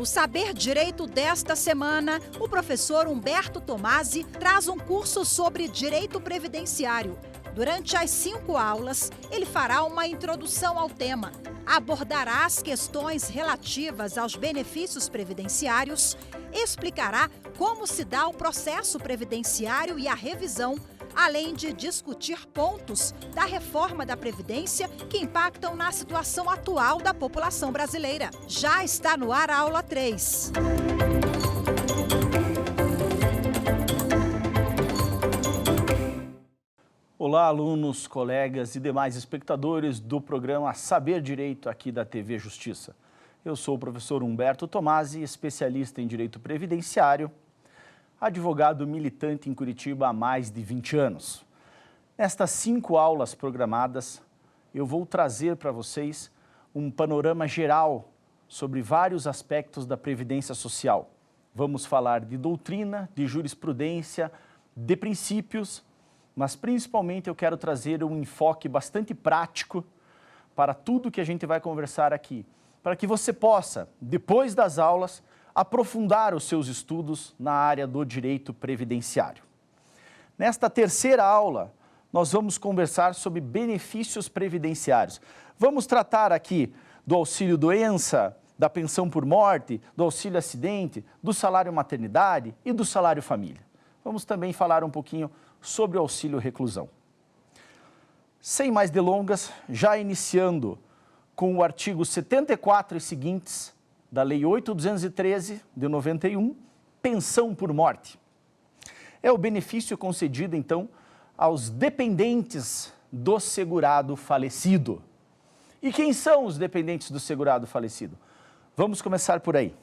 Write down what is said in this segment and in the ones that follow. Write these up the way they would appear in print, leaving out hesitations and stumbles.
No Saber Direito desta semana, o professor Humberto Tomasi traz um curso sobre direito previdenciário. Durante as 5 aulas, ele fará uma introdução ao tema, abordará as questões relativas aos benefícios previdenciários, explicará como se dá o processo previdenciário e a revisão, além de discutir pontos da reforma da Previdência que impactam na situação atual da população brasileira. Já está no ar a aula 3. Olá, alunos, colegas e demais espectadores do programa Saber Direito aqui da TV Justiça. Eu sou o professor Humberto Tomasi, especialista em Direito Previdenciário, advogado militante em Curitiba há mais de 20 anos. Nestas 5 aulas programadas, eu vou trazer para vocês um panorama geral sobre vários aspectos da Previdência Social. Vamos falar de doutrina, de jurisprudência, de princípios, mas principalmente eu quero trazer um enfoque bastante prático para tudo que a gente vai conversar aqui, para que você possa, depois das aulas, aprofundar os seus estudos na área do direito previdenciário. Nesta terceira aula, nós vamos conversar sobre benefícios previdenciários. Vamos tratar aqui do auxílio doença, da pensão por morte, do auxílio acidente, do salário maternidade e do salário família. Vamos também falar um pouquinho sobre o auxílio reclusão. Sem mais delongas, já iniciando com o artigo 74 e seguintes da Lei 8.213 de 91, pensão por morte. É o benefício concedido, então, aos dependentes do segurado falecido. E quem são os dependentes do segurado falecido? Vamos começar por aí.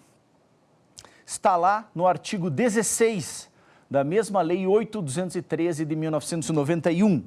Está lá no artigo 16 da mesma Lei 8.213 de 1991.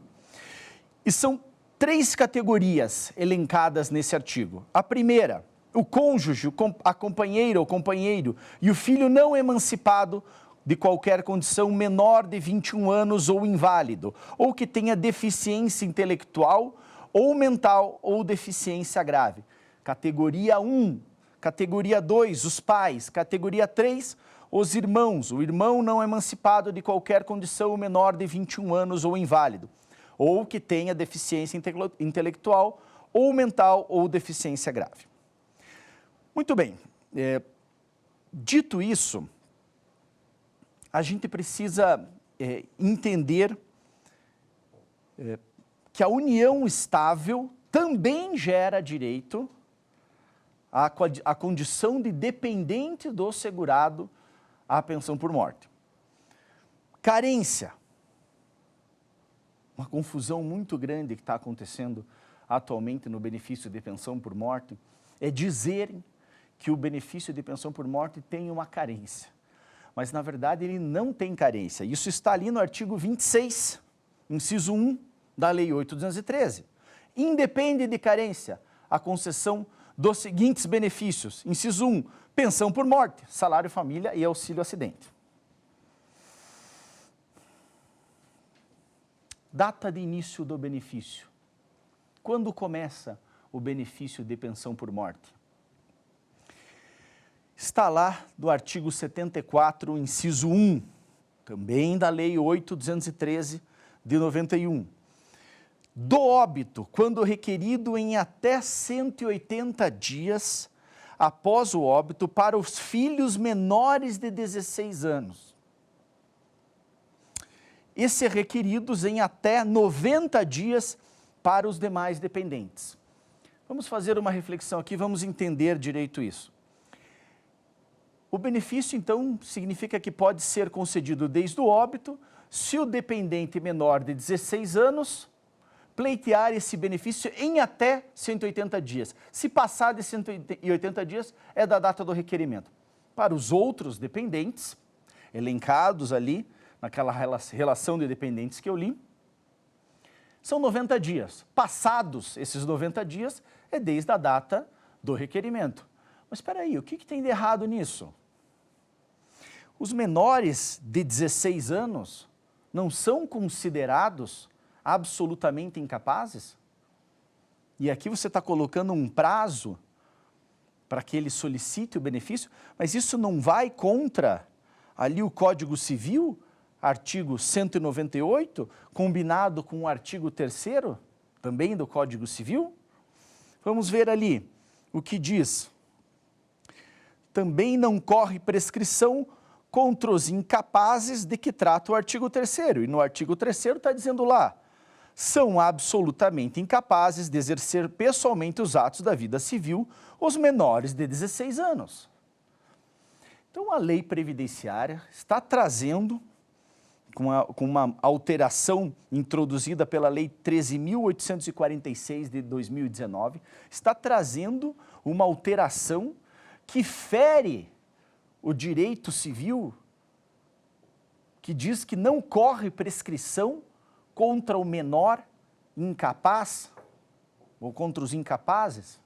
E são 3 categorias elencadas nesse artigo. A primeira, o cônjuge, a companheira ou companheiro e o filho não emancipado de qualquer condição menor de 21 anos ou inválido, ou que tenha deficiência intelectual ou mental ou deficiência grave. Categoria 1, categoria 2, os pais, categoria 3, os irmãos, o irmão não emancipado de qualquer condição menor de 21 anos ou inválido, ou que tenha deficiência intelectual ou mental ou deficiência grave. Muito bem, dito isso, a gente precisa entender que a união estável também gera direito à condição de dependente do segurado à pensão por morte. Carência, uma confusão muito grande que está acontecendo atualmente no benefício de pensão por morte, é dizerem que o benefício de pensão por morte tem uma carência. Mas, na verdade, ele não tem carência. Isso está ali no artigo 26, inciso 1 da Lei 8.213. Independe de carência a concessão dos seguintes benefícios. Inciso 1, pensão por morte, salário família e auxílio acidente. Data de início do benefício. Quando começa o benefício de pensão por morte? Está lá do artigo 74, inciso 1, também da Lei 8.213 de 91. Do óbito, quando requerido em até 180 dias após o óbito para os filhos menores de 16 anos. E ser requeridos em até 90 dias para os demais dependentes. Vamos fazer uma reflexão aqui, vamos entender direito isso. O benefício, então, significa que pode ser concedido desde o óbito, se o dependente menor de 16 anos pleitear esse benefício em até 180 dias. Se passar de 180 dias, é da data do requerimento. Para os outros dependentes, elencados ali, naquela relação de dependentes que eu li, são 90 dias. Passados esses 90 dias, é desde a data do requerimento. Mas espera aí, o que tem de errado nisso? Os menores de 16 anos não são considerados absolutamente incapazes? E aqui você está colocando um prazo para que ele solicite o benefício, mas isso não vai contra ali o Código Civil, artigo 198, combinado com o artigo 3º, também do Código Civil? Vamos ver ali o que diz. Também não corre prescrição contra os incapazes de que trata o artigo 3º. E no artigo 3º está dizendo lá, são absolutamente incapazes de exercer pessoalmente os atos da vida civil os menores de 16 anos. Então, a lei previdenciária está trazendo, com uma alteração introduzida pela Lei 13.846 de 2019, está trazendo uma alteração que fere o direito civil, que diz que não corre prescrição contra o menor incapaz, ou contra os incapazes.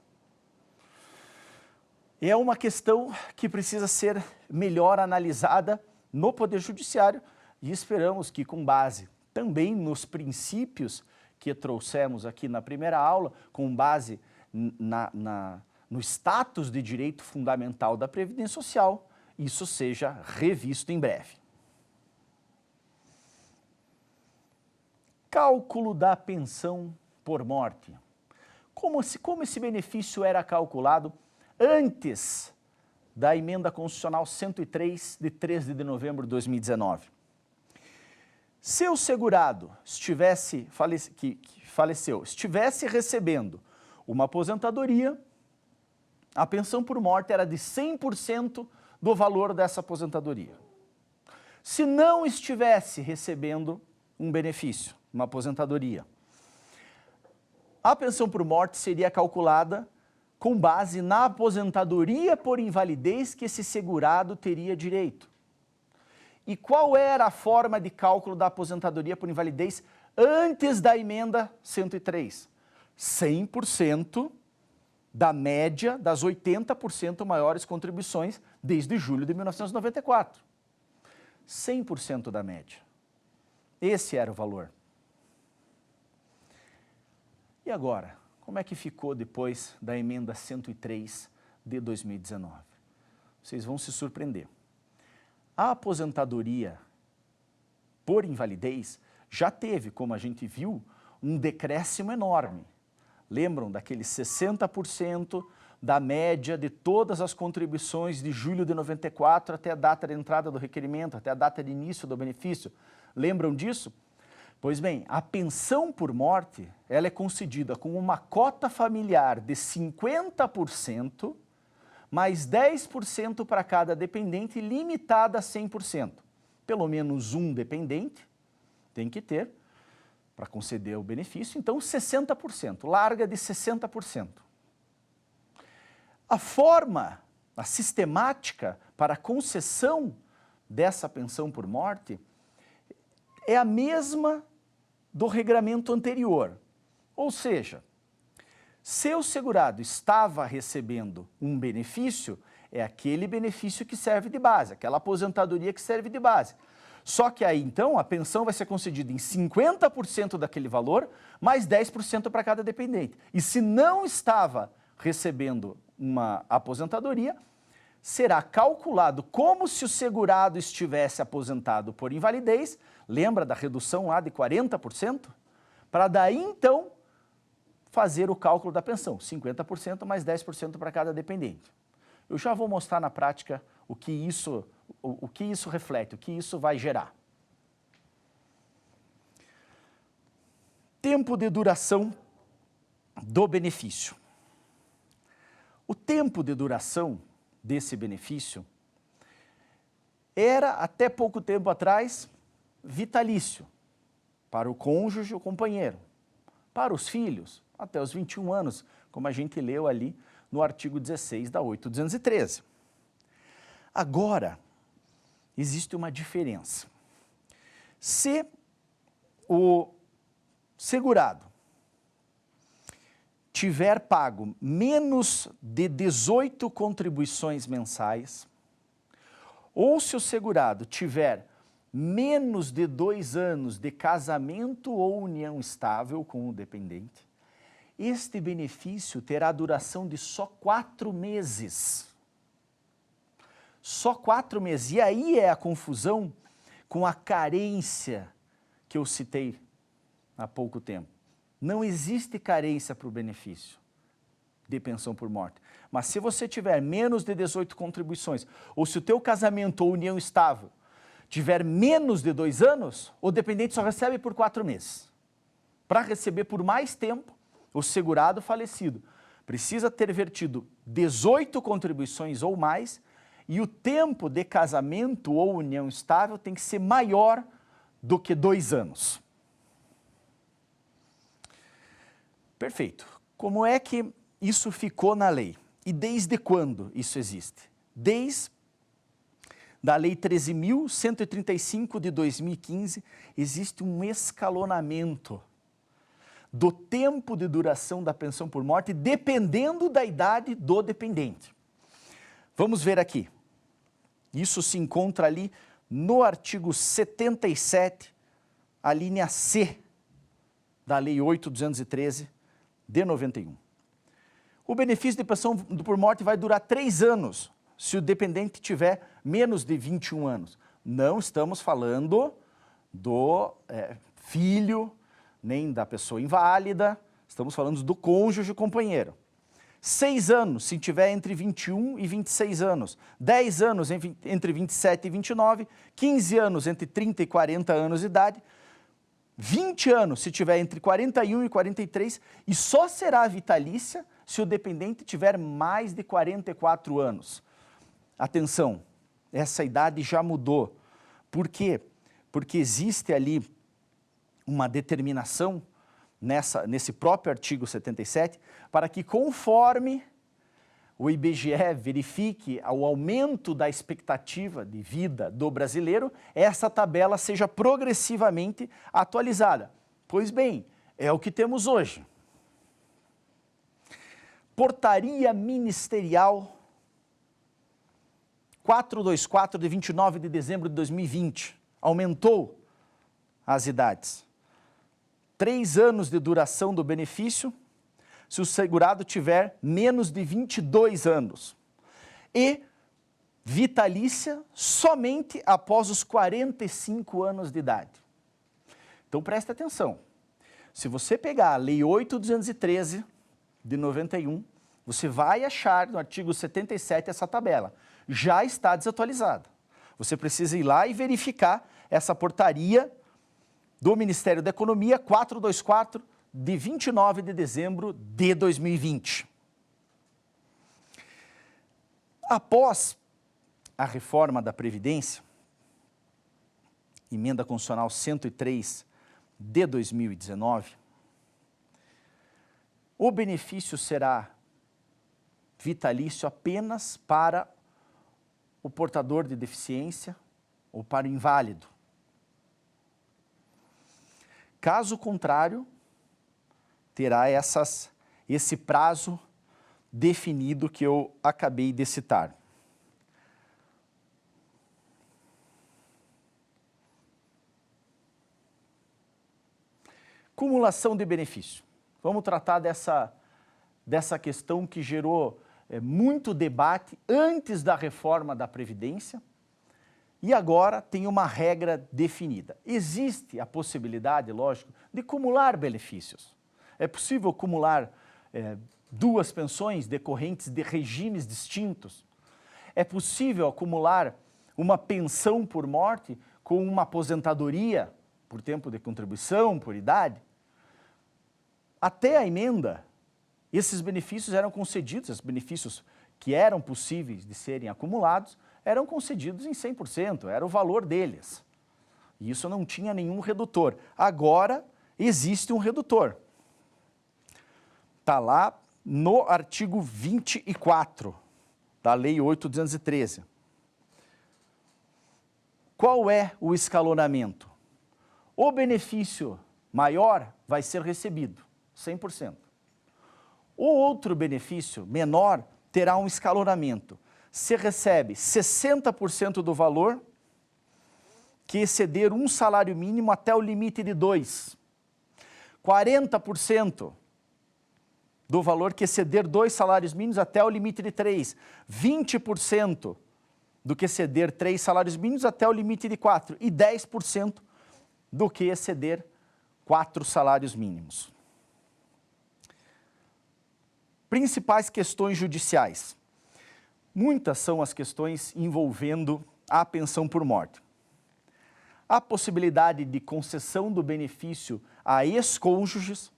É uma questão que precisa ser melhor analisada no Poder Judiciário e esperamos que, com base também nos princípios que trouxemos aqui na primeira aula, com base no status de direito fundamental da Previdência Social, isso seja revisto em breve. Cálculo da pensão por morte. Como esse benefício era calculado antes da Emenda Constitucional 103, de 13 de novembro de 2019. Se o segurado que faleceu estivesse recebendo uma aposentadoria, a pensão por morte era de 100% do valor dessa aposentadoria. Se não estivesse recebendo um benefício, uma aposentadoria, a pensão por morte seria calculada com base na aposentadoria por invalidez que esse segurado teria direito. E qual era a forma de cálculo da aposentadoria por invalidez antes da emenda 103? 100% da média das 80% maiores contribuições desde julho de 1994. 100% da média. Esse era o valor. E agora? Como é que ficou depois da emenda 103 de 2019? Vocês vão se surpreender. A aposentadoria por invalidez já teve, como a gente viu, um decréscimo enorme. Lembram daqueles 60% da média de todas as contribuições de julho de 94 até a data de entrada do requerimento, até a data de início do benefício? Lembram disso? Pois bem, a pensão por morte, ela é concedida com uma cota familiar de 50%, mais 10% para cada dependente, limitada a 100%. Pelo menos um dependente tem que ter para conceder o benefício, então 60%, larga de 60%. A forma, a sistemática para a concessão dessa pensão por morte é a mesma do regramento anterior. Ou seja, se o segurado estava recebendo um benefício, é aquele benefício que serve de base, aquela aposentadoria que serve de base. Só que aí, então, a pensão vai ser concedida em 50% daquele valor, mais 10% para cada dependente. E se não estava recebendo uma aposentadoria, será calculado como se o segurado estivesse aposentado por invalidez, lembra da redução lá de 40%? Para daí, então, fazer o cálculo da pensão, 50% mais 10% para cada dependente. Eu já vou mostrar na prática o que isso reflete, o que isso vai gerar. Tempo de duração do benefício. O tempo de duração desse benefício era, até pouco tempo atrás, vitalício, para o cônjuge ou companheiro, para os filhos, até os 21 anos, como a gente leu ali no artigo 16 da 8.213. Agora, existe uma diferença. Se o segurado tiver pago menos de 18 contribuições mensais, ou se o segurado tiver menos de 2 anos de casamento ou união estável com o dependente, este benefício terá duração de só 4 meses. Só 4 meses. E aí é a confusão com a carência que eu citei há pouco tempo. Não existe carência para o benefício de pensão por morte. Mas se você tiver menos de 18 contribuições, ou se o teu casamento ou união estável tiver menos de 2 anos, o dependente só recebe por 4 meses. Para receber por mais tempo, o segurado falecido precisa ter vertido 18 contribuições ou mais, e o tempo de casamento ou união estável tem que ser maior do que 2 anos. Perfeito. Como é que isso ficou na lei? E desde quando isso existe? Desde da Lei 13.135 de 2015, existe um escalonamento do tempo de duração da pensão por morte, dependendo da idade do dependente. Vamos ver aqui. Isso se encontra ali no artigo 77, a linha C da Lei 8.213 de 91. O benefício de pensão por morte vai durar 3 anos, se o dependente tiver menos de 21 anos. Não estamos falando do filho, nem da pessoa inválida, estamos falando do cônjuge companheiro. 6 anos, se tiver entre 21 e 26 anos. 10 anos entre 27 e 29. 15 anos entre 30 e 40 anos de idade. 20 anos, se tiver entre 41 e 43. E só será vitalícia se o dependente tiver mais de 44 anos. Atenção, essa idade já mudou. Por quê? Porque existe ali uma determinação nesse próprio artigo 77, para que conforme o IBGE verifique o aumento da expectativa de vida do brasileiro, essa tabela seja progressivamente atualizada. Pois bem, é o que temos hoje. Portaria Ministerial 424 de 29 de dezembro de 2020, aumentou as idades. 3 anos de duração do benefício, se o segurado tiver menos de 22 anos. E vitalícia somente após os 45 anos de idade. Então presta atenção. Se você pegar a Lei 8.213 de 91, você vai achar no artigo 77 essa tabela. Já está desatualizada. Você precisa ir lá e verificar essa portaria do Ministério da Economia 424 de 29 de dezembro de 2020. Após a reforma da Previdência, emenda constitucional 103 de 2019, o benefício será vitalício apenas para o portador de deficiência ou para o inválido. Caso contrário, terá esse prazo definido que eu acabei de citar. Cumulação de benefício. Vamos tratar dessa questão que gerou muito debate antes da reforma da Previdência e agora tem uma regra definida. Existe a possibilidade, lógico, de acumular benefícios. É possível acumular 2 pensões decorrentes de regimes distintos. É possível acumular uma pensão por morte com uma aposentadoria por tempo de contribuição, por idade. Até a emenda, esses benefícios eram concedidos, esses benefícios que eram possíveis de serem acumulados, eram concedidos em 100%, era o valor deles. E isso não tinha nenhum redutor. Agora, existe um redutor. Está lá no artigo 24 da Lei 8.213. Qual é o escalonamento? O benefício maior vai ser recebido, 100%. O outro benefício menor terá um escalonamento. Se recebe 60% do valor que exceder um salário mínimo até o limite de 2. 40% do valor que exceder 2 salários mínimos até o limite de 3. 20% do que exceder 3 salários mínimos até o limite de 4. E 10% do que exceder 4 salários mínimos. Principais questões judiciais. Muitas são as questões envolvendo a pensão por morte. A possibilidade de concessão do benefício a ex-cônjuges,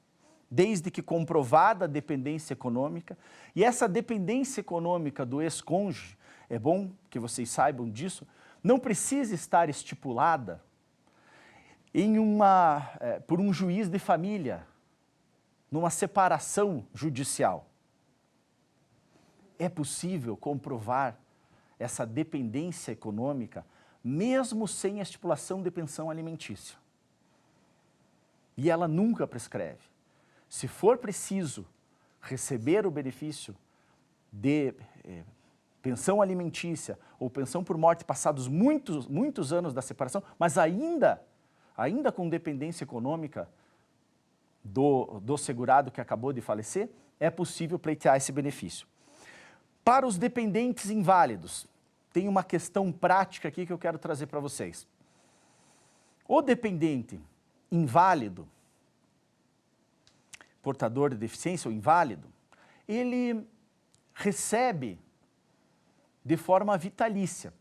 desde que comprovada a dependência econômica. E essa dependência econômica do ex-cônjuge, é bom que vocês saibam disso, não precisa estar estipulada por um juiz de família, numa separação judicial. É possível comprovar essa dependência econômica mesmo sem a estipulação de pensão alimentícia. E ela nunca prescreve. Se for preciso receber o benefício de pensão alimentícia ou pensão por morte passados muitos anos da separação, mas ainda com dependência econômica do segurado que acabou de falecer, é possível pleitear esse benefício. Para os dependentes inválidos, tem uma questão prática aqui que eu quero trazer para vocês. O dependente inválido, portador de deficiência ou inválido, ele recebe de forma vitalícia.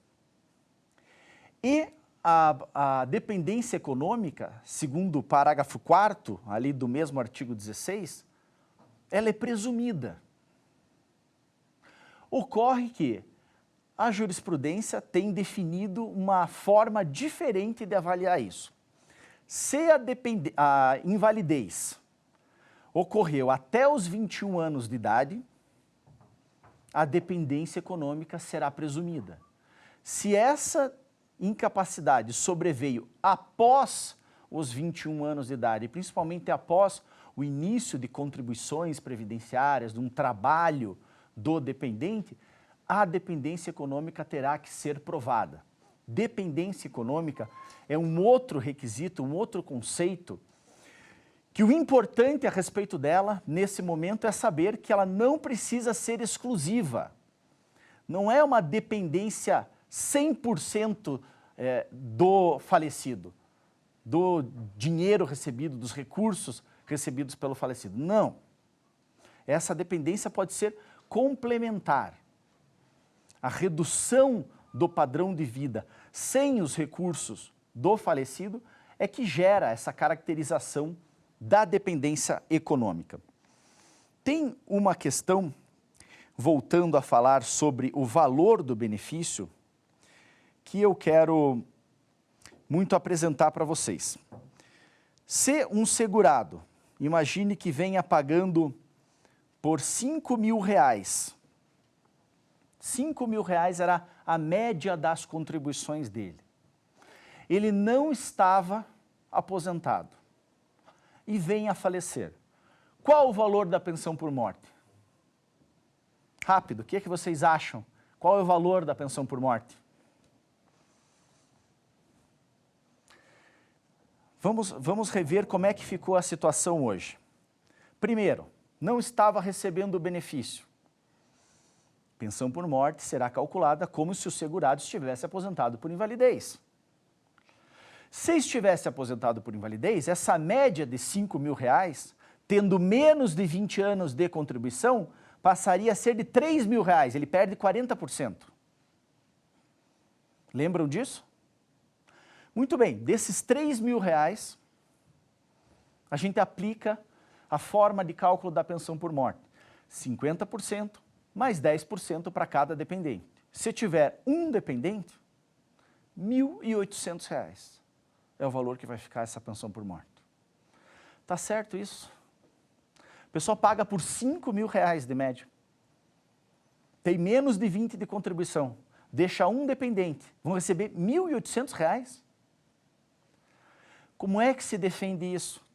E a dependência econômica, segundo o parágrafo 4º, ali do mesmo artigo 16, ela é presumida. Ocorre que a jurisprudência tem definido uma forma diferente de avaliar isso. Se a invalidez ocorreu até os 21 anos de idade, a dependência econômica será presumida. Se essa incapacidade sobreveio após os 21 anos de idade, principalmente após o início de contribuições previdenciárias, de um trabalho do dependente, a dependência econômica terá que ser provada. Dependência econômica é um outro requisito, um outro conceito, que o importante a respeito dela, nesse momento, é saber que ela não precisa ser exclusiva. Não é uma dependência 100% do falecido, do dinheiro recebido, dos recursos recebidos pelo falecido. Não. Essa dependência pode ser complementar. A redução do padrão de vida sem os recursos do falecido é que gera essa caracterização da dependência econômica. Tem uma questão, voltando a falar sobre o valor do benefício, que eu quero muito apresentar para vocês. Se um segurado, imagine que venha pagando por R$5.000, R$5.000 era a média das contribuições dele. Ele não estava aposentado e vem a falecer. Qual o valor da pensão por morte? Rápido, o que vocês acham? Qual é o valor da pensão por morte? Vamos rever como é que ficou a situação hoje. Primeiro, não estava recebendo o benefício. Pensão por morte será calculada como se o segurado estivesse aposentado por invalidez. Se estivesse aposentado por invalidez, essa média de R$5.000, tendo menos de 20 anos de contribuição, passaria a ser de R$3.000, ele perde 40%. Lembram disso? Muito bem, desses R$3.000, a gente aplica a forma de cálculo da pensão por morte. 50% mais 10% para cada dependente. Se tiver um dependente, R$1.800 é o valor que vai ficar essa pensão por morte. Tá certo isso? O pessoal paga por R$5.000 de média. Tem menos de 20 de contribuição. Deixa um dependente. Vão receber R$1.800? Como é que se defende isso?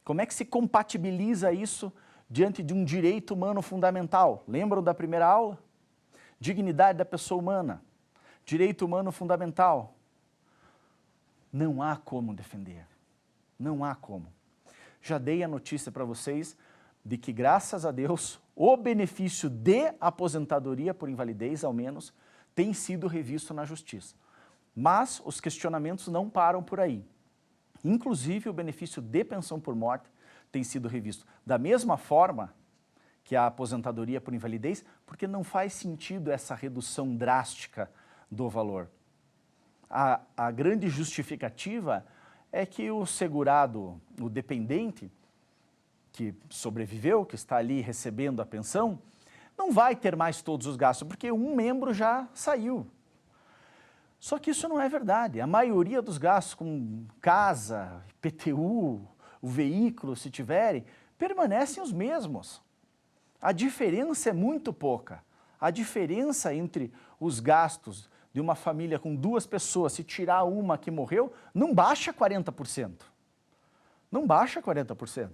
Como é que se compatibiliza isso diante de um direito humano fundamental? Lembram da primeira aula? Dignidade da pessoa humana. Direito humano fundamental. Não há como defender. Não há como. Já dei a notícia para vocês de que, graças a Deus, o benefício de aposentadoria por invalidez, ao menos, tem sido revisto na Justiça. Mas os questionamentos não param por aí. Inclusive, o benefício de pensão por morte tem sido revisto. Da mesma forma que a aposentadoria por invalidez, porque não faz sentido essa redução drástica do valor. A grande justificativa é que o segurado, o dependente, que sobreviveu, que está ali recebendo a pensão, não vai ter mais todos os gastos, porque um membro já saiu. Só que isso não é verdade. A maioria dos gastos com casa, IPTU, o veículo, se tiverem, permanecem os mesmos. A diferença é muito pouca. A diferença entre os gastos de uma família com 2 pessoas, se tirar uma que morreu, não baixa 40%. Não baixa 40%.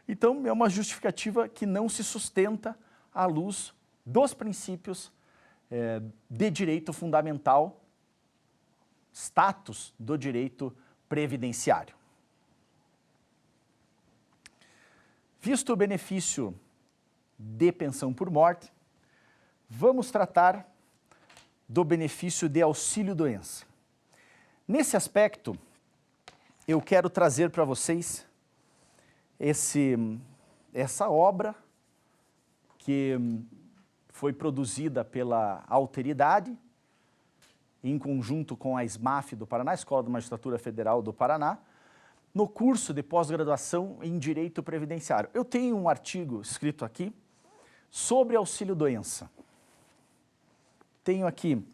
Então, é uma justificativa que não se sustenta à luz dos princípios de direito fundamental, status do direito previdenciário. Visto o benefício de pensão por morte, vamos tratar do benefício de auxílio-doença. Nesse aspecto, eu quero trazer para vocês essa obra que foi produzida pela Alteridade, em conjunto com a SMAF do Paraná, Escola da Magistratura Federal do Paraná, no curso de pós-graduação em Direito Previdenciário. Eu tenho um artigo escrito aqui sobre auxílio-doença. Tenho aqui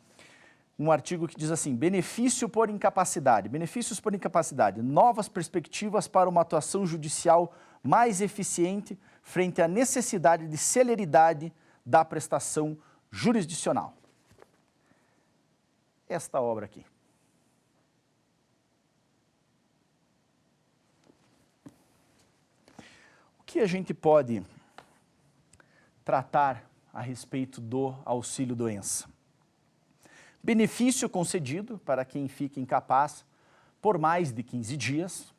um artigo que diz assim: benefício por incapacidade, benefícios por incapacidade, novas perspectivas para uma atuação judicial mais eficiente frente à necessidade de celeridade da prestação jurisdicional. Esta obra aqui. O que a gente pode tratar a respeito do auxílio-doença? Benefício concedido para quem fica incapaz por mais de 15 dias.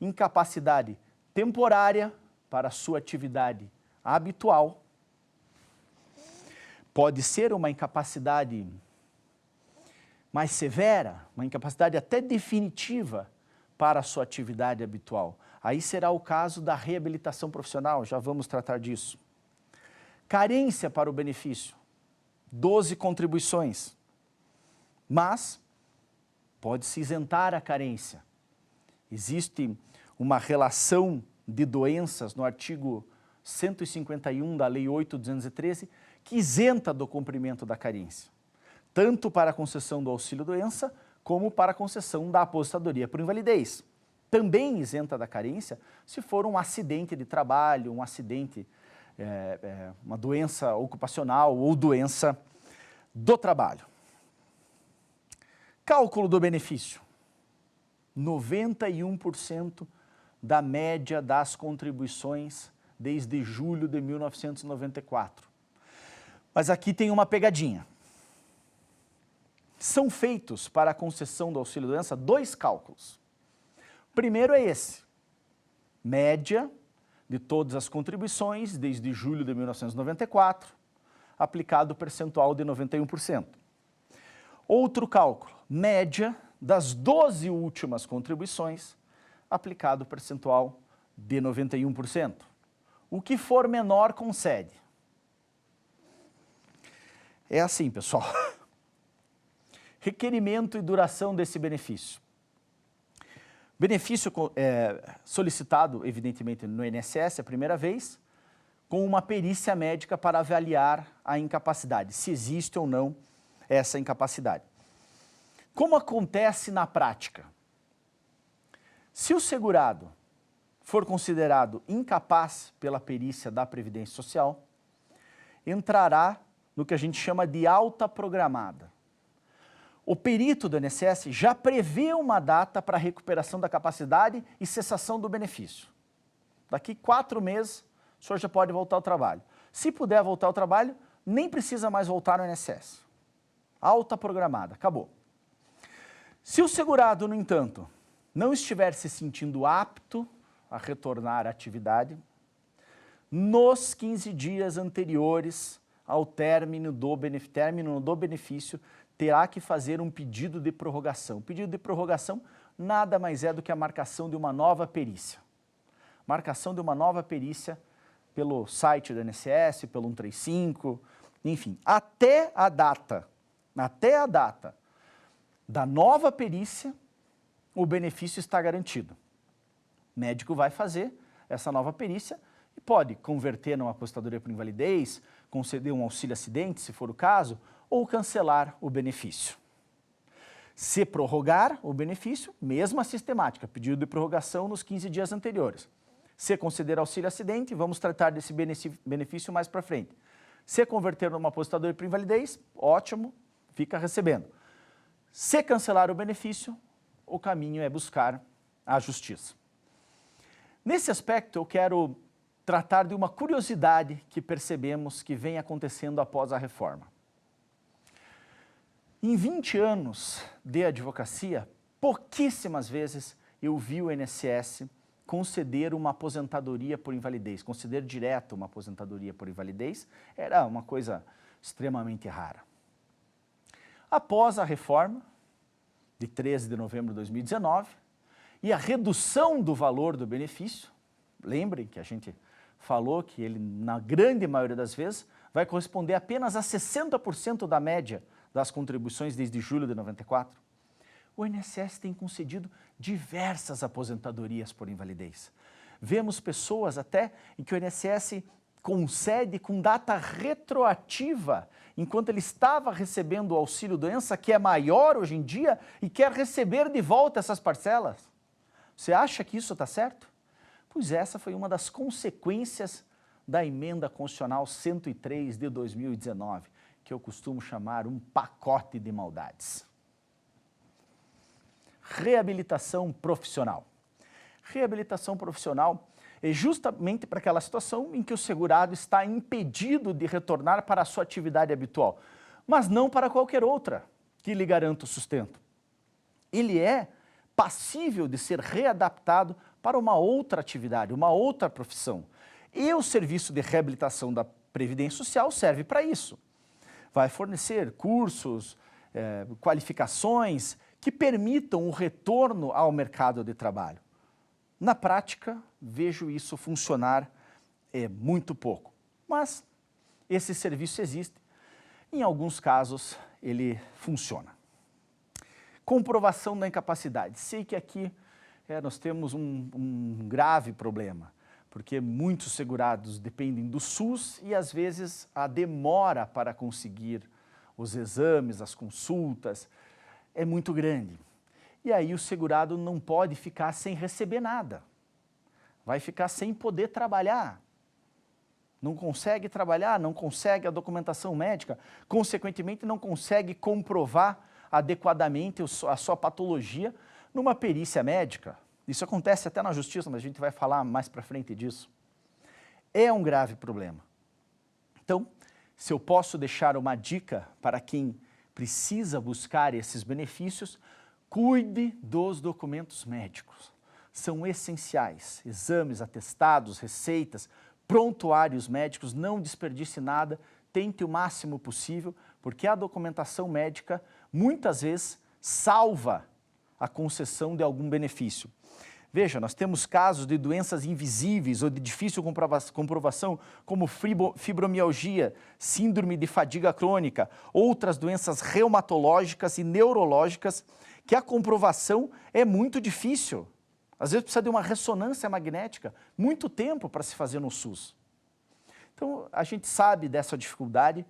Incapacidade temporária para sua atividade habitual. Pode ser uma incapacidade mais severa, uma incapacidade até definitiva para a sua atividade habitual. Aí será o caso da reabilitação profissional, já vamos tratar disso. Carência para o benefício, 12 contribuições, mas pode-se isentar a carência. Existe uma relação de doenças no artigo 151 da Lei 8.213 que isenta do cumprimento da carência, tanto para a concessão do auxílio-doença como para a concessão da aposentadoria por invalidez. Também isenta da carência se for um acidente de trabalho, um acidente, uma doença ocupacional ou doença do trabalho. Cálculo do benefício. 91% da média das contribuições desde julho de 1994. Mas aqui tem uma pegadinha. São feitos para a concessão do auxílio-doença 2 cálculos. Primeiro é esse, média de todas as contribuições desde julho de 1994, aplicado o percentual de 91%. Outro cálculo, média das 12 últimas contribuições, aplicado o percentual de 91%. O que for menor concede. É assim, pessoal. Requerimento e duração desse benefício. Benefício solicitado, evidentemente, no INSS a primeira vez, com uma perícia médica para avaliar a incapacidade, se existe ou não essa incapacidade. Como acontece na prática? Se o segurado for considerado incapaz pela perícia da Previdência Social, entrará no que a gente chama de alta programada. O perito do INSS já prevê uma data para recuperação da capacidade e cessação do benefício. Daqui 4 meses, o senhor já pode voltar ao trabalho. Se puder voltar ao trabalho, nem precisa mais voltar no INSS. Alta programada, acabou. Se o segurado, no entanto, não estiver se sentindo apto a retornar à atividade, nos 15 dias anteriores ao término do benefício, terá que fazer um pedido de prorrogação. O pedido de prorrogação nada mais é do que a marcação de uma nova perícia. Marcação de uma nova perícia pelo site do INSS, pelo 135, enfim, até a data da nova perícia, o benefício está garantido. O médico vai fazer essa nova perícia e pode converter numa aposentadoria por invalidez, conceder um auxílio acidente, se for o caso, ou cancelar o benefício. Se prorrogar o benefício, mesma sistemática, pedido de prorrogação nos 15 dias anteriores. Se conceder auxílio acidente, vamos tratar desse benefício mais para frente. Se converter numa aposentadoria por invalidez, ótimo, fica recebendo. Se cancelar o benefício, o caminho é buscar a justiça. Nesse aspecto, eu quero tratar de uma curiosidade que percebemos que vem acontecendo após a reforma. Em 20 anos de advocacia, pouquíssimas vezes eu vi o INSS conceder uma aposentadoria por invalidez, conceder direto uma aposentadoria por invalidez, era uma coisa extremamente rara. Após a reforma, de 13 de novembro de 2019, e a redução do valor do benefício, lembrem que a gente falou que ele, na grande maioria das vezes, vai corresponder apenas a 60% da média das contribuições desde julho de 94, o INSS tem concedido diversas aposentadorias por invalidez. Vemos pessoas até em que o INSS concede com data retroativa, enquanto ele estava recebendo o auxílio-doença, que é maior hoje em dia, e quer receber de volta essas parcelas. Você acha que isso está certo? Pois essa foi uma das consequências da emenda constitucional 103 de 2019, que eu costumo chamar um pacote de maldades. Reabilitação profissional. Reabilitação profissional é justamente para aquela situação em que o segurado está impedido de retornar para a sua atividade habitual, mas não para qualquer outra que lhe garanta o sustento. Ele é passível de ser readaptado para uma outra atividade, uma outra profissão. E o serviço de reabilitação da Previdência Social serve para isso. Vai fornecer cursos, qualificações que permitam o retorno ao mercado de trabalho. Na prática, vejo isso funcionar muito pouco, mas esse serviço existe. Em alguns casos, ele funciona. Comprovação da incapacidade. Sei que aqui nós temos um grave problema, porque muitos segurados dependem do SUS e, às vezes, a demora para conseguir os exames, as consultas, é muito grande. E aí o segurado não pode ficar sem receber nada. Vai ficar sem poder trabalhar. Não consegue trabalhar, não consegue a documentação médica, consequentemente não consegue comprovar adequadamente a sua patologia numa perícia médica. Isso acontece até na justiça, mas a gente vai falar mais para frente disso. É um grave problema. Então, se eu posso deixar uma dica para quem precisa buscar esses benefícios, cuide dos documentos médicos. São essenciais. Exames, atestados, receitas, prontuários médicos, não desperdice nada, tente o máximo possível, porque a documentação médica muitas vezes salva a concessão de algum benefício. Veja, nós temos casos de doenças invisíveis ou de difícil comprovação, como fibromialgia, síndrome de fadiga crônica, outras doenças reumatológicas e neurológicas, que a comprovação é muito difícil. Às vezes precisa de uma ressonância magnética, muito tempo para se fazer no SUS. Então, a gente sabe dessa dificuldade,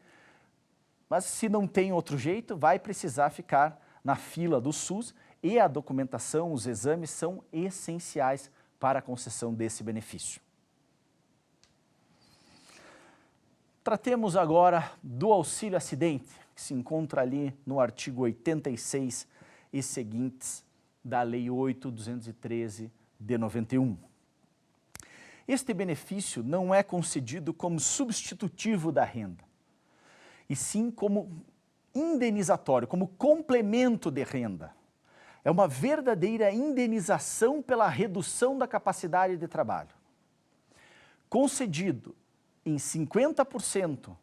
mas se não tem outro jeito, vai precisar ficar na fila do SUS e a documentação, os exames são essenciais para a concessão desse benefício. Tratemos agora do auxílio acidente, que se encontra ali no artigo 86 e seguintes da Lei 8.213 de 91. Este benefício não é concedido como substitutivo da renda, e sim como indenizatório, como complemento de renda. É uma verdadeira indenização pela redução da capacidade de trabalho. concedido em 50%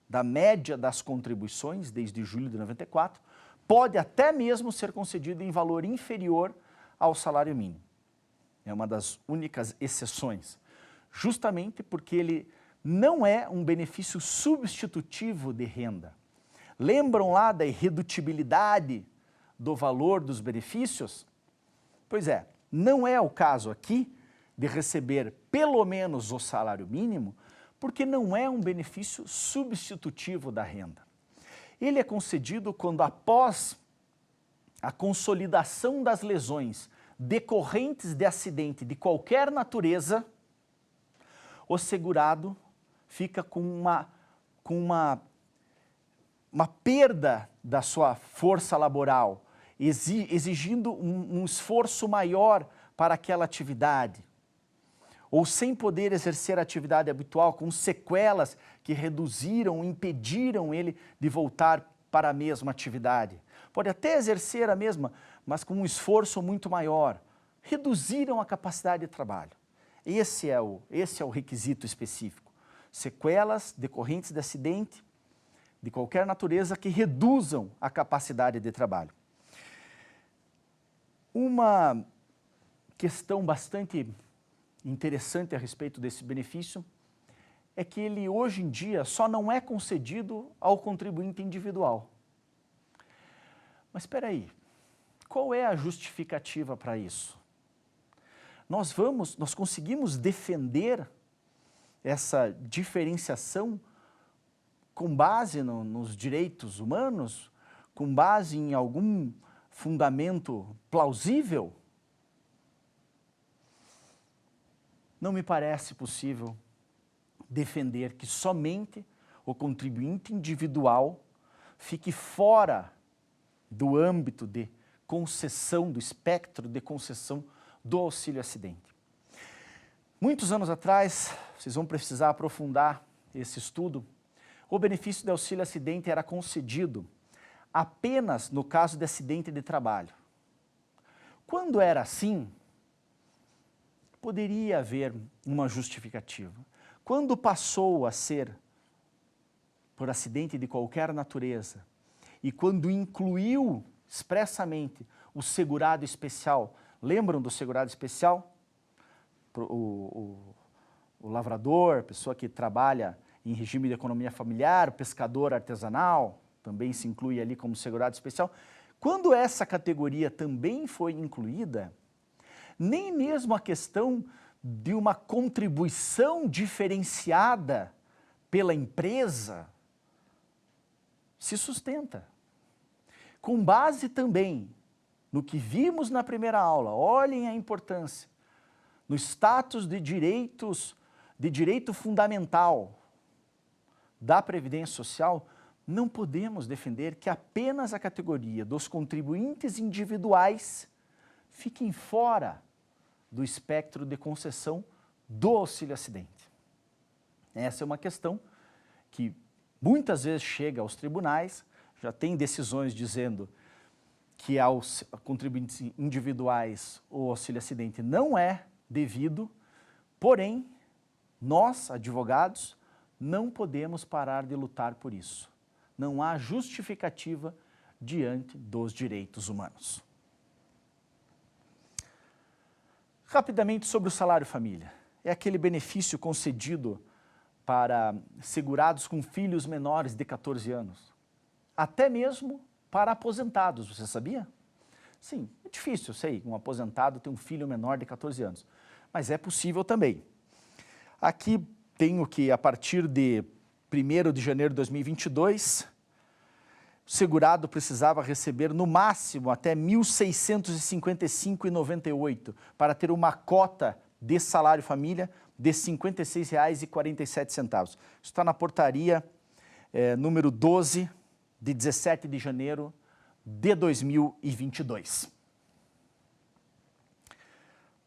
da média das contribuições desde julho de 94, pode até mesmo ser concedido em valor inferior ao salário mínimo. É uma das únicas exceções, justamente porque ele não é um benefício substitutivo de renda. Lembram lá da irredutibilidade do valor dos benefícios? Pois é, não é o caso aqui de receber pelo menos o salário mínimo, porque não é um benefício substitutivo da renda. Ele é concedido quando, após a consolidação das lesões decorrentes de acidente de qualquer natureza, o segurado fica com uma perda da sua força laboral, exigindo um esforço maior para aquela atividade, ou sem poder exercer a atividade habitual, com sequelas que reduziram, impediram ele de voltar para a mesma atividade. Pode até exercer a mesma, mas com um esforço muito maior. Reduziram a capacidade de trabalho. Esse é o requisito específico. Sequelas decorrentes de acidente de qualquer natureza que reduzam a capacidade de trabalho. Uma questão bastante interessante a respeito desse benefício é que ele hoje em dia só não é concedido ao contribuinte individual. Mas espera aí, qual é a justificativa para isso? Nós conseguimos defender essa diferenciação com base nos direitos humanos, com base em algum fundamento plausível? Não me parece possível defender que somente o contribuinte individual fique fora do âmbito de concessão, do espectro de concessão do auxílio acidente. Muitos anos atrás, vocês vão precisar aprofundar esse estudo, o benefício de auxílio acidente era concedido apenas no caso de acidente de trabalho. Quando era assim, poderia haver uma justificativa. Quando passou a ser por acidente de qualquer natureza e quando incluiu expressamente o segurado especial, lembram do segurado especial? O lavrador, pessoa que trabalha em regime de economia familiar, o pescador artesanal, também se inclui ali como segurado especial. Quando essa categoria também foi incluída, nem mesmo a questão de uma contribuição diferenciada pela empresa se sustenta. Com base também no que vimos na primeira aula, olhem a importância, no status de direito fundamental da Previdência Social, não podemos defender que apenas a categoria dos contribuintes individuais fiquem fora do espectro de concessão do auxílio acidente. Essa é uma questão que muitas vezes chega aos tribunais, já tem decisões dizendo que aos contribuintes individuais o auxílio acidente não é devido, porém, nós, advogados, não podemos parar de lutar por isso. Não há justificativa diante dos direitos humanos. Rapidamente sobre o salário-família. É aquele benefício concedido para segurados com filhos menores de 14 anos. Até mesmo para aposentados, você sabia? Sim, é difícil, eu sei, um aposentado tem um filho menor de 14 anos, mas é possível também. Aqui tenho que, a partir de 1º de janeiro de 2022, o segurado precisava receber no máximo até R$ 1.655,98 para ter uma cota de salário-família de R$ 56,47. Isso está na portaria número 12, de 17 de janeiro de 2022.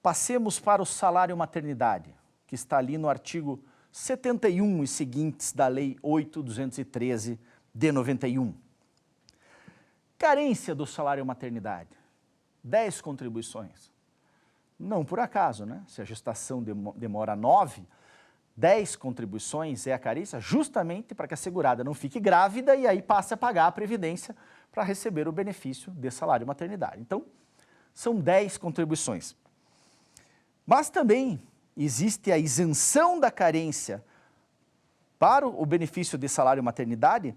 Passemos para o salário-maternidade, que está ali no artigo 71 e seguintes da Lei 8.213 de 91. Carência do salário-maternidade, 10 contribuições. Não por acaso, né? Se a gestação demora 9, 10 contribuições é a carência justamente para que a segurada não fique grávida e aí passe a pagar a previdência para receber o benefício de salário maternidade. Então, são 10 contribuições. Mas também existe a isenção da carência para o benefício de salário maternidade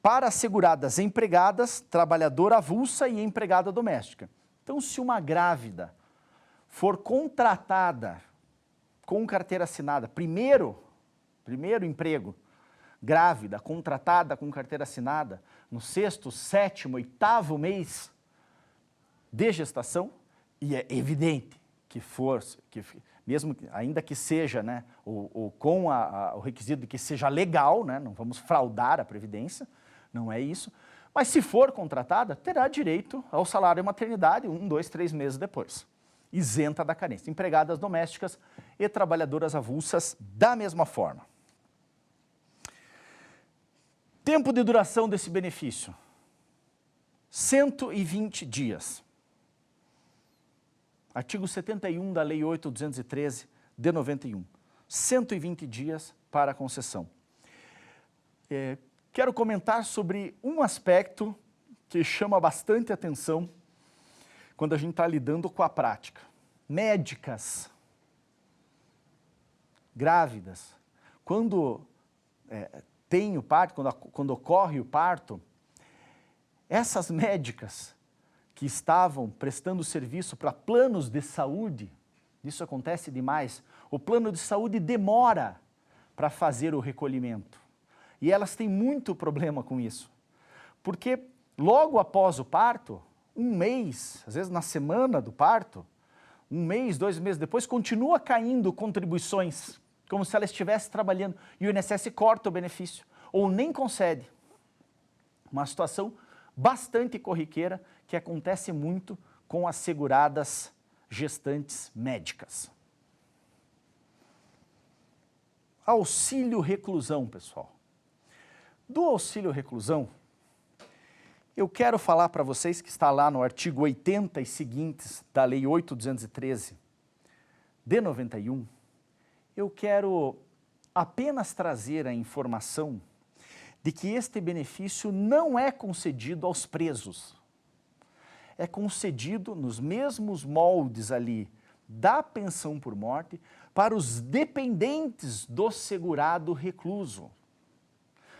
para seguradas empregadas, trabalhadora avulsa e empregada doméstica. Então, se uma grávida for contratada com carteira assinada, primeiro emprego, grávida, contratada com carteira assinada, no 6º, 7º, 8º mês de gestação, e é evidente que mesmo ainda que seja, né, com o requisito de que seja legal, né, não vamos fraudar a Previdência, não é isso, mas se for contratada, terá direito ao salário maternidade 1, 2, 3 meses depois, isenta da carência. Empregadas domésticas e trabalhadoras avulsas da mesma forma. Tempo de duração desse benefício, 120 dias. Artigo 71 da Lei 8.213 de 91, 120 dias para a concessão. Quero comentar sobre um aspecto que chama bastante atenção quando a gente está lidando com a prática. Médicas grávidas, quando tem o parto, quando ocorre o parto, essas médicas que estavam prestando serviço para planos de saúde, isso acontece demais, o plano de saúde demora para fazer o recolhimento. E elas têm muito problema com isso, porque logo após o parto, um mês, às vezes na semana do parto, 1 mês, 2 meses depois, continua caindo contribuições, como se ela estivesse trabalhando, e o INSS corta o benefício, ou nem concede. Uma situação bastante corriqueira que acontece muito com as seguradas gestantes médicas. Auxílio reclusão, pessoal. Do auxílio reclusão, eu quero falar para vocês que está lá no artigo 80 e seguintes da Lei 8.213 de 91, eu quero apenas trazer a informação de que este benefício não é concedido aos presos. É concedido nos mesmos moldes ali da pensão por morte para os dependentes do segurado recluso.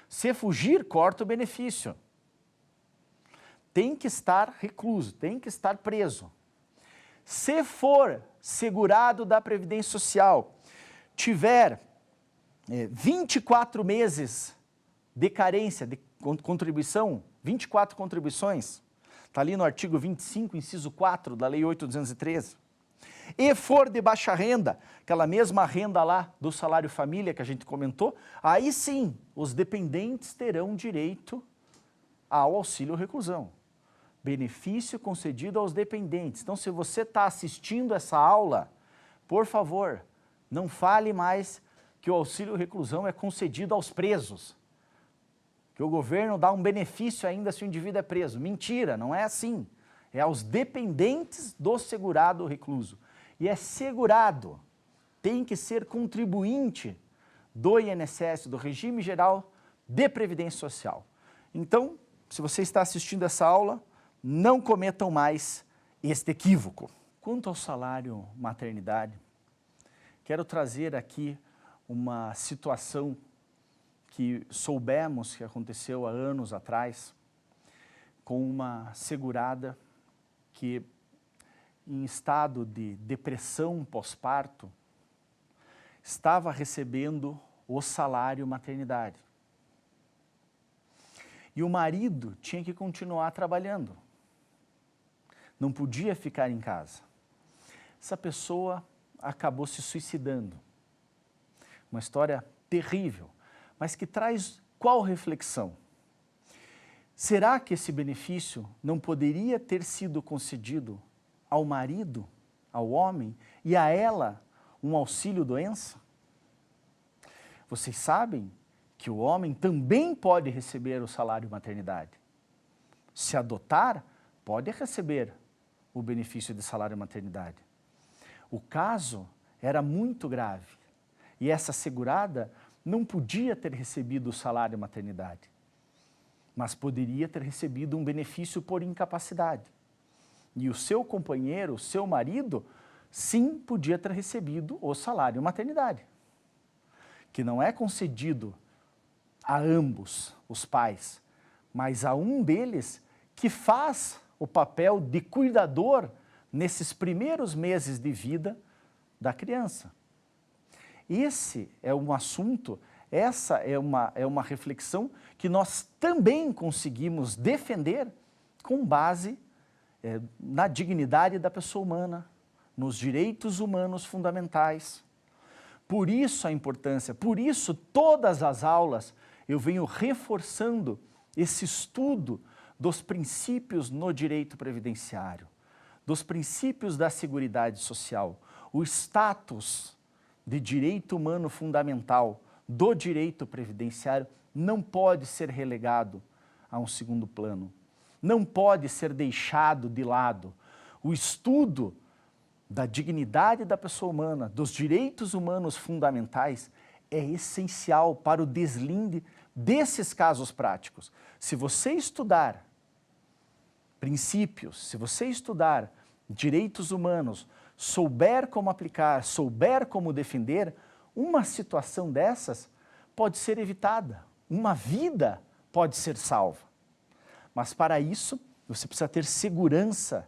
Se fugir, corta o benefício. Tem que estar recluso, tem que estar preso. Se for segurado da Previdência Social, tiver 24 meses de carência, de contribuição, 24 contribuições, está ali no artigo 25, inciso 4 da Lei 8.213, e for de baixa renda, aquela mesma renda lá do salário família que a gente comentou, aí sim, os dependentes terão direito ao auxílio reclusão. Benefício concedido aos dependentes. Então, se você está assistindo essa aula, por favor, não fale mais que o auxílio reclusão é concedido aos presos, que o governo dá um benefício ainda se o indivíduo é preso. Mentira, não é assim. É aos dependentes do segurado recluso. E é segurado, tem que ser contribuinte do INSS, do Regime Geral de Previdência Social. Então, se você está assistindo essa aula, não cometam mais este equívoco. Quanto ao salário maternidade, quero trazer aqui uma situação que soubemos que aconteceu há anos atrás, com uma segurada que, em estado de depressão pós-parto, estava recebendo o salário maternidade. E o marido tinha que continuar trabalhando. Não podia ficar em casa. Essa pessoa acabou se suicidando. Uma história terrível, mas que traz qual reflexão? Será que esse benefício não poderia ter sido concedido ao marido, ao homem, e a ela um auxílio-doença? Vocês sabem que o homem também pode receber o salário maternidade. Se adotar, pode receber o benefício de salário maternidade. O caso era muito grave e essa segurada não podia ter recebido o salário maternidade, mas poderia ter recebido um benefício por incapacidade. E o seu companheiro, o seu marido, sim, podia ter recebido o salário maternidade, que não é concedido a ambos os pais, mas a um deles que faz o papel de cuidador nesses primeiros meses de vida da criança. Esse é um assunto, essa é uma reflexão que nós também conseguimos defender com base na dignidade da pessoa humana, nos direitos humanos fundamentais. Por isso a importância, por isso todas as aulas eu venho reforçando esse estudo dos princípios no direito previdenciário, dos princípios da Seguridade Social, o status de direito humano fundamental do direito previdenciário não pode ser relegado a um segundo plano, não pode ser deixado de lado. O estudo da dignidade da pessoa humana, dos direitos humanos fundamentais, é essencial para o deslinde desses casos práticos. Se você estudar princípios, se você estudar direitos humanos, souber como aplicar, souber como defender, uma situação dessas pode ser evitada, uma vida pode ser salva. Mas para isso, você precisa ter segurança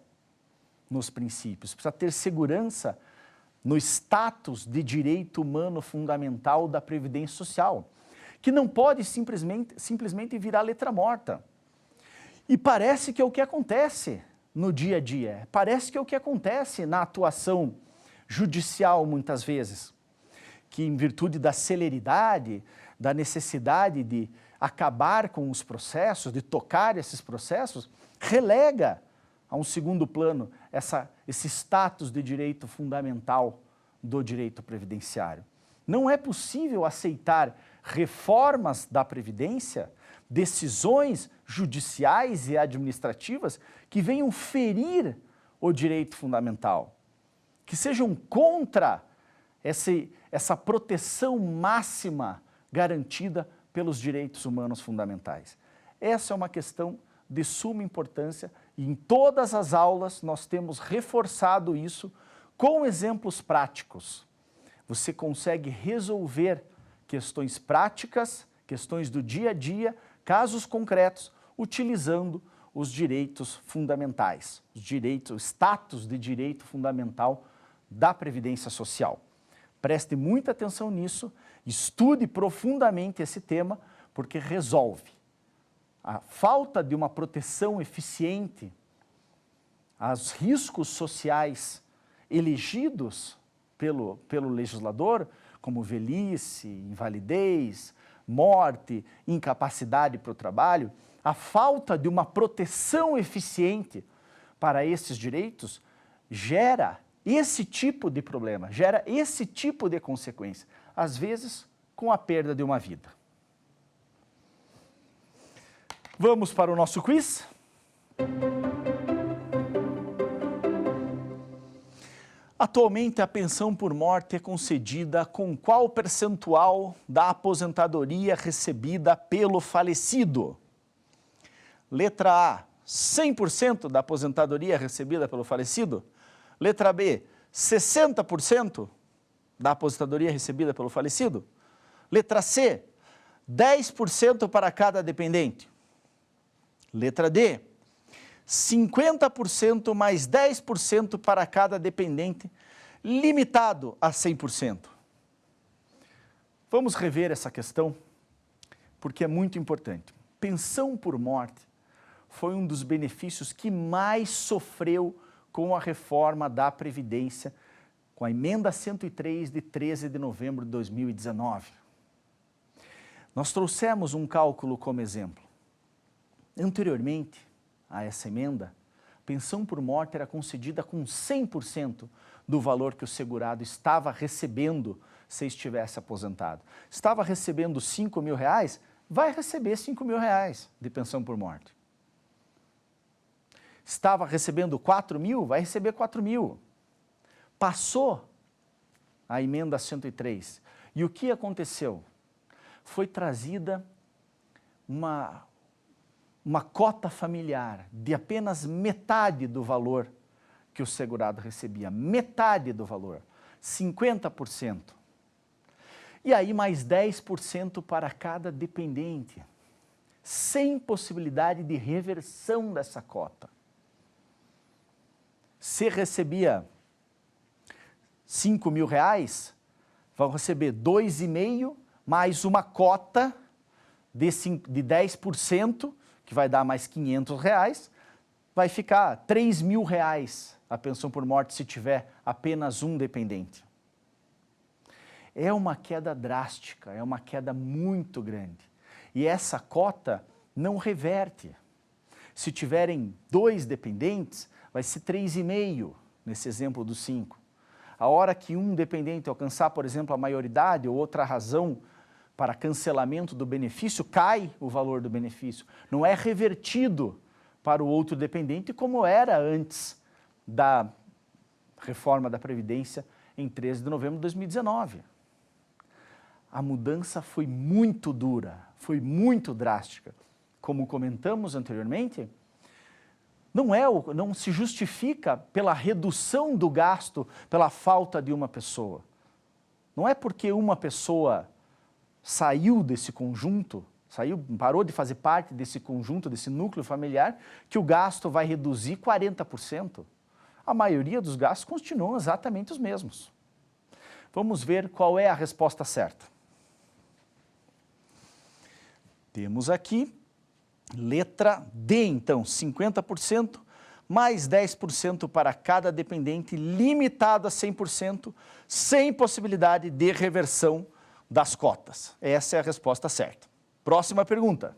nos princípios, precisa ter segurança no status de direito humano fundamental da Previdência Social, que não pode simplesmente virar letra morta. E parece que é o que acontece no dia a dia, parece que é o que acontece na atuação judicial muitas vezes, que em virtude da celeridade, da necessidade de acabar com os processos, de tocar esses processos, relega a um segundo plano esse status de direito fundamental do direito previdenciário. Não é possível aceitar reformas da Previdência, decisões judiciais e administrativas que venham ferir o direito fundamental, que sejam contra essa proteção máxima garantida pelos direitos humanos fundamentais. Essa é uma questão de suma importância e em todas as aulas nós temos reforçado isso com exemplos práticos. Você consegue resolver questões práticas, questões do dia a dia, casos concretos, utilizando os direitos fundamentais, o status de direito fundamental da Previdência Social. Preste muita atenção nisso, estude profundamente esse tema, porque resolve. A falta de uma proteção eficiente aos riscos sociais elegidos pelo legislador, como velhice, invalidez, morte, incapacidade para o trabalho, a falta de uma proteção eficiente para esses direitos gera esse tipo de problema, gera esse tipo de consequência, às vezes com a perda de uma vida. Vamos para o nosso quiz? Atualmente, a pensão por morte é concedida com qual percentual da aposentadoria recebida pelo falecido? Letra A, 100% da aposentadoria recebida pelo falecido? Letra B, 60% da aposentadoria recebida pelo falecido? Letra C, 10% para cada dependente? Letra D, 50% mais 10% para cada dependente, limitado a 100%. Vamos rever essa questão, porque é muito importante. Pensão por morte foi um dos benefícios que mais sofreu com a reforma da Previdência, com a emenda 103 de 13 de novembro de 2019. Nós trouxemos um cálculo como exemplo. Anteriormente a essa emenda, pensão por morte era concedida com 100% do valor que o segurado estava recebendo se estivesse aposentado. Estava recebendo R$5.000, vai receber R$5.000 de pensão por morte. Estava recebendo R$4.000, vai receber R$4.000. Passou a emenda 103 E o que aconteceu? Foi trazida uma cota familiar de apenas metade do valor que o segurado recebia. Metade do valor, 50%. E aí mais 10% para cada dependente, sem possibilidade de reversão dessa cota. Se recebia R$5.000, vão receber 2,5 mais uma cota de 10%, que vai dar mais R$500, vai ficar R$3.000 a pensão por morte se tiver apenas um dependente. É uma queda drástica, é uma queda muito grande. E essa cota não reverte. Se tiverem 2 dependentes, vai ser 3,5 nesse exemplo dos 5. A hora que um dependente alcançar, por exemplo, a maioridade ou outra razão para cancelamento do benefício, cai o valor do benefício. Não é revertido para o outro dependente como era antes da reforma da Previdência em 13 de novembro de 2019. A mudança foi muito dura, foi muito drástica. Como comentamos anteriormente, não se justifica pela redução do gasto, pela falta de uma pessoa. Não é porque uma pessoa saiu desse conjunto, parou de fazer parte desse conjunto, desse núcleo familiar, que o gasto vai reduzir 40%. A maioria dos gastos continuam exatamente os mesmos. Vamos ver qual é a resposta certa. Temos aqui, letra D, então, 50% mais 10% para cada dependente, limitado a 100%, sem possibilidade de reversão das cotas. Essa é a resposta certa. Próxima pergunta.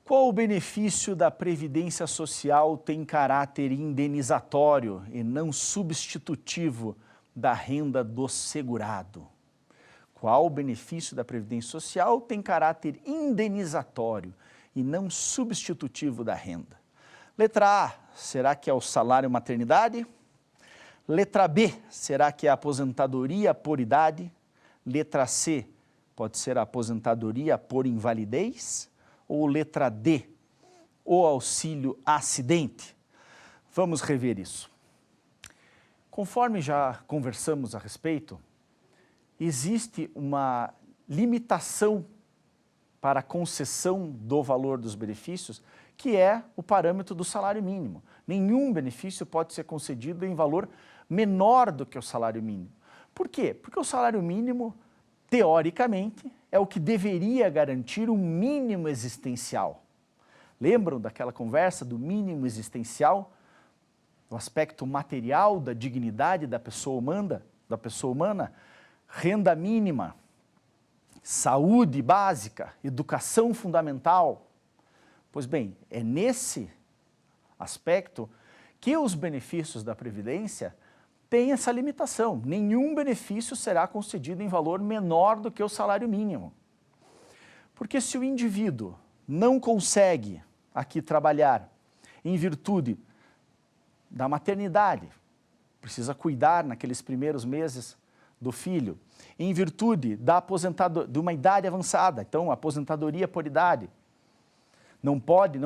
Qual o benefício da Previdência Social tem caráter indenizatório e não substitutivo da renda do segurado? Qual o benefício da Previdência Social tem caráter indenizatório e não substitutivo da renda? Letra A, será que é o salário maternidade? Letra B, será que é a aposentadoria por idade? Letra C, pode ser a aposentadoria por invalidez? Ou letra D, o auxílio acidente? Vamos rever isso. Conforme já conversamos a respeito, existe uma limitação para a concessão do valor dos benefícios, que é o parâmetro do salário mínimo. Nenhum benefício pode ser concedido em valor menor do que o salário mínimo. Por quê? Porque o salário mínimo, teoricamente, é o que deveria garantir um mínimo existencial. Lembram daquela conversa do mínimo existencial? O aspecto material da dignidade da pessoa humana, renda mínima, saúde básica, educação fundamental. Pois bem, é nesse aspecto que os benefícios da Previdência têm essa limitação. Nenhum benefício será concedido em valor menor do que o salário mínimo. Porque se o indivíduo não consegue aqui trabalhar em virtude da maternidade, precisa cuidar naqueles primeiros meses do filho, em virtude de uma idade avançada, então aposentadoria por idade, não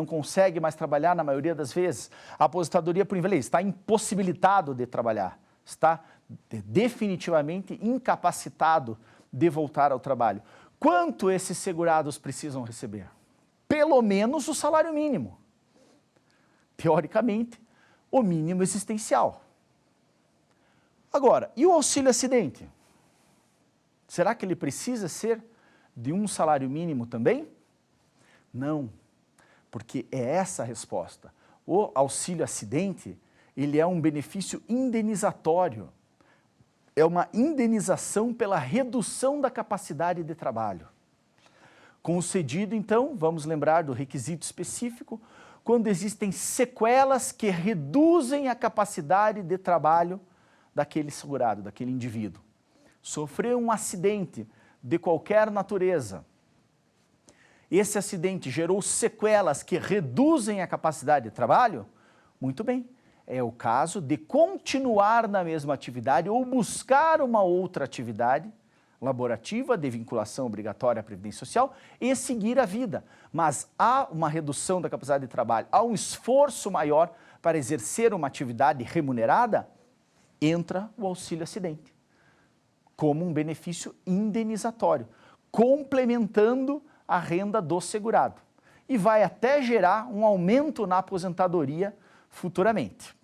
consegue mais trabalhar na maioria das vezes, a aposentadoria por invalidez, está impossibilitado de trabalhar, está definitivamente incapacitado de voltar ao trabalho. Quanto esses segurados precisam receber? Pelo menos o salário mínimo. Teoricamente, o mínimo existencial. Agora, e o auxílio acidente? Será que ele precisa ser de um salário mínimo também? Não, porque é essa a resposta. O auxílio acidente, ele é um benefício indenizatório. É uma indenização pela redução da capacidade de trabalho. Concedido, então, vamos lembrar do requisito específico, quando existem sequelas que reduzem a capacidade de trabalho daquele segurado, daquele indivíduo. Sofreu um acidente de qualquer natureza. Esse acidente gerou sequelas que reduzem a capacidade de trabalho? Muito bem, é o caso de continuar na mesma atividade ou buscar uma outra atividade laborativa de vinculação obrigatória à Previdência Social e seguir a vida. Mas há uma redução da capacidade de trabalho, há um esforço maior para exercer uma atividade remunerada, entra o auxílio-acidente como um benefício indenizatório, complementando a renda do segurado. E vai até gerar um aumento na aposentadoria futuramente.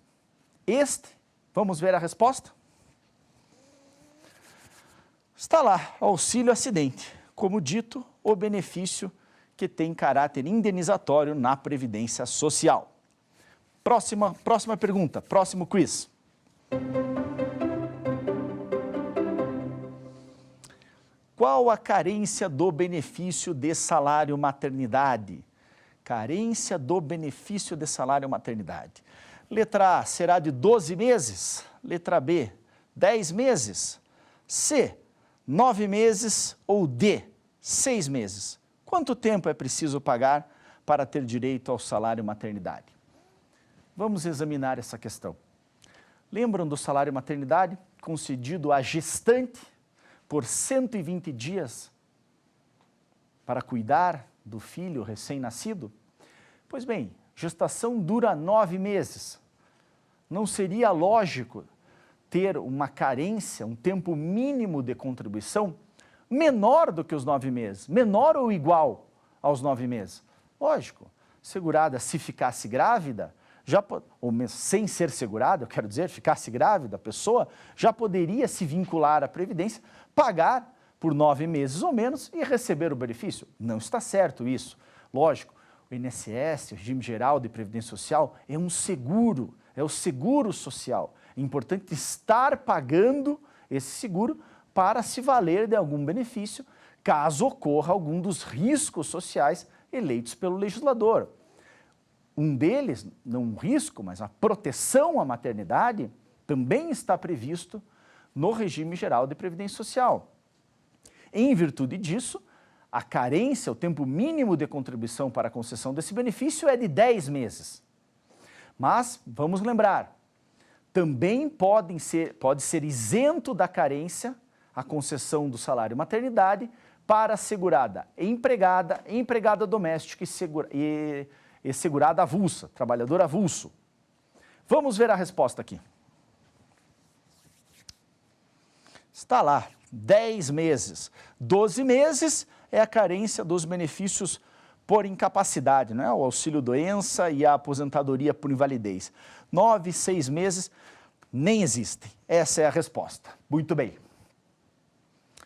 Vamos ver a resposta? Está lá, auxílio-acidente, como dito, o benefício que tem caráter indenizatório na Previdência Social. Próxima pergunta, próximo quiz. Qual a carência do benefício de salário maternidade? Carência do benefício de salário maternidade. Letra A, será de 12 meses? Letra B, 10 meses? C, 9 meses ou D, 6 meses? Quanto tempo é preciso pagar para ter direito ao salário maternidade? Vamos examinar essa questão. Lembram do salário maternidade concedido à gestante por 120 dias para cuidar do filho recém-nascido? Pois bem, gestação dura 9 meses. Não seria lógico ter uma carência, um tempo mínimo de contribuição menor do que os 9 meses, menor ou igual aos 9 meses? Lógico, segurada, se ficasse grávida, ou sem ser segurada, eu quero dizer, ficasse grávida, a pessoa já poderia se vincular à Previdência, pagar por 9 meses ou menos e receber o benefício. Não está certo isso. Lógico, o INSS, o Regime Geral de Previdência Social, é um seguro, é o seguro social. É importante estar pagando esse seguro para se valer de algum benefício, caso ocorra algum dos riscos sociais eleitos pelo legislador. Um deles, não um risco, mas a proteção à maternidade, também está previsto no Regime Geral de Previdência Social. Em virtude disso, a carência, o tempo mínimo de contribuição para a concessão desse benefício é de 10 meses. Mas, vamos lembrar, também pode ser isento da carência a concessão do salário maternidade para segurada empregada, empregada doméstica e segurada avulsa, trabalhador avulso. Vamos ver a resposta aqui. Está lá, 10 meses. 12 meses é a carência dos benefícios por incapacidade, né? O auxílio-doença e a aposentadoria por invalidez. 9, 6 meses nem existem. Essa é a resposta. Muito bem.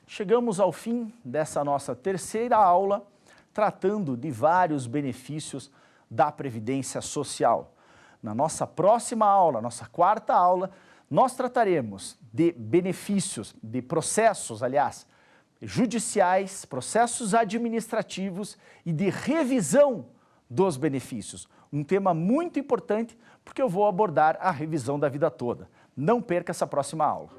Chegamos ao fim dessa nossa terceira aula, tratando de vários benefícios da Previdência Social. Na nossa próxima aula, nossa quarta aula, nós trataremos de benefícios, de processos, aliás, judiciais, processos administrativos e de revisão dos benefícios. Um tema muito importante, porque eu vou abordar a revisão da vida toda. Não perca essa próxima aula.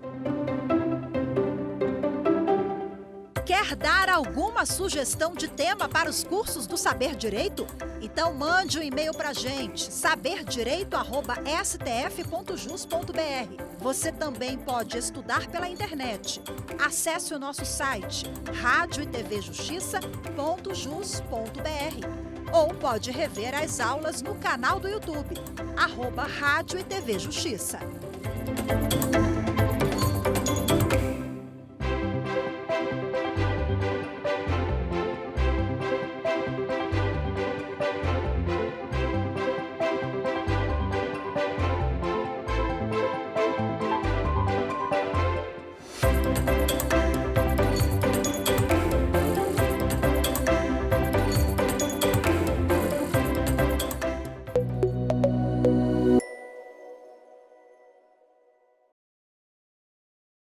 Quer dar alguma sugestão de tema para os cursos do Saber Direito? Então mande um e-mail para a gente, saberdireito@stf.jus.br. Você também pode estudar pela internet. Acesse o nosso site radioetvjustiça.jus.br ou pode rever as aulas no canal do YouTube, @Rádio e TV Justiça.